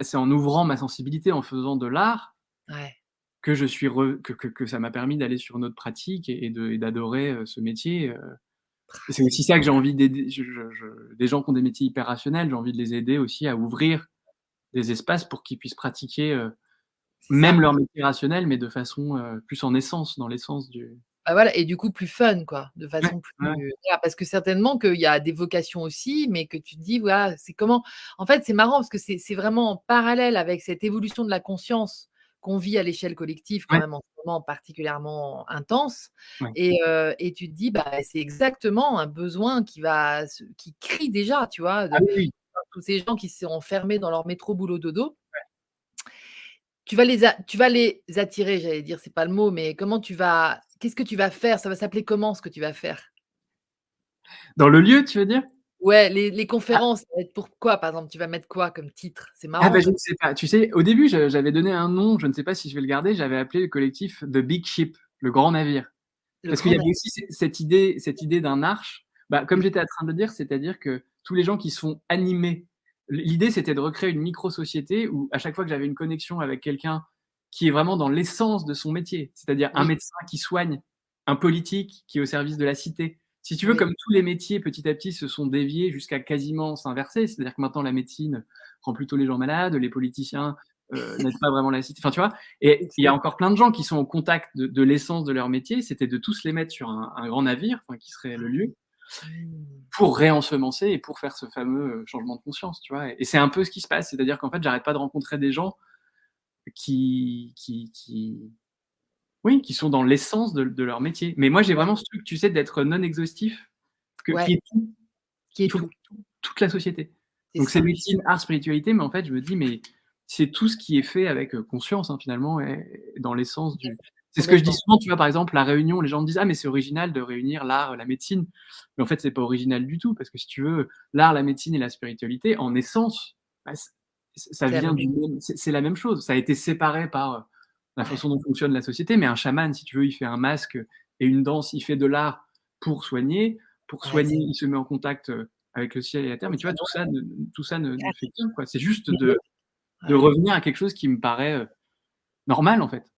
c'est en ouvrant ma sensibilité, en faisant de l'art Ouais. que je suis re que ça m'a permis d'aller sur une autre pratique et d'adorer, ce métier, et c'est C'est aussi ça que j'ai envie d'aider je des gens qui ont des métiers hyper rationnels, j'ai envie de les aider aussi à ouvrir des espaces pour qu'ils puissent pratiquer, c'est même ça. leur métier rationnel, mais de façon, plus en essence, dans l'essence du Bah, voilà et du coup plus fun quoi, de ouais, façon ouais, ouais. plus voilà, parce que certainement qu'il y a des vocations aussi, mais que tu te dis voilà, c'est comment en fait, c'est marrant parce que c'est vraiment en parallèle avec cette évolution de la conscience qu'on vit à l'échelle collective quand Ouais, même en ce moment particulièrement intense ouais. et tu te dis: «Bah, c'est exactement un besoin qui crie déjà», tu vois? Ah De oui, oui. tous ces gens qui sont enfermés dans leur métro boulot dodo. Tu vas les attirer, j'allais dire, c'est pas le mot, mais qu'est-ce que tu vas faire? Ça va s'appeler comment ce que tu vas faire? Dans le lieu, tu veux dire? Ouais, les Ah, conférences, ça va être pour quoi, par exemple? Tu vas mettre quoi comme titre? C'est ah marrant bah, je comme ne sais pas. Tu sais, au début, j'avais donné un nom, je ne sais pas si je vais le garder, j'avais appelé le collectif The Big Ship, le grand navire. le Parce qu'il grand y na avait aussi cette idée d'un arche, bah, comme mmh, j'étais en train de le dire, c'est-à-dire que tous les gens qui sont animés l'idée c'était de recréer une micro-société où à chaque fois que j'avais une connexion avec quelqu'un qui est vraiment dans l'essence de son métier, c'est-à-dire un oui, médecin qui soigne, un politique qui est au service de la cité. Si tu veux, oui, comme tous les métiers petit à petit se sont déviés jusqu'à quasiment s'inverser, c'est-à-dire que maintenant la médecine rend plutôt les gens malades, les politiciens, n'aident pas vraiment la cité, enfin tu vois? c'est Et il y a sûr. encore plein de gens qui sont au contact de l'essence de leur métier, c'était de tous les mettre sur un grand navire, enfin qui serait le lieu, Mmh. pour réensemencer et pour faire ce fameux, changement de conscience, tu vois? Et c'est un peu ce qui se passe, c'est-à-dire qu'en fait, j'arrête pas de rencontrer des gens qui oui, qui sont dans l'essence de leur métier. Mais moi, j'ai Ouais, vraiment ce truc, tu sais, d'être non exhaustif, qui ouais, est tout. qui Il est faut que tout, toute la société. c'est Donc c'est ça. médecine, art, spiritualité, mais en fait, je me dis: «Mais c'est tout ce qui est fait avec, conscience, hein, finalement et dans l'essence du» c'est ce que je dis Complètement. souvent, tu vois? Par exemple, la réunion, les gens me disent: «Ah mais c'est original de réunir l'art, la médecine». Mais en fait, c'est pas original du tout parce que si tu veux, l'art, la médecine et la spiritualité, en essence, bah, ça C'est la vient même du chose. même c'est la même chose. Ça a été séparé par, la Ouais, façon dont fonctionne la société, mais un chaman, si tu veux, il fait un masque et une danse, il fait de l'art pour soigner. Pour ouais, soigner, il se met en contact, avec le ciel et la terre, mais tu vois, tout ça ne fait qu'un, quoi. C'est juste mais de ouais. revenir à quelque chose qui me paraît, normal, en fait.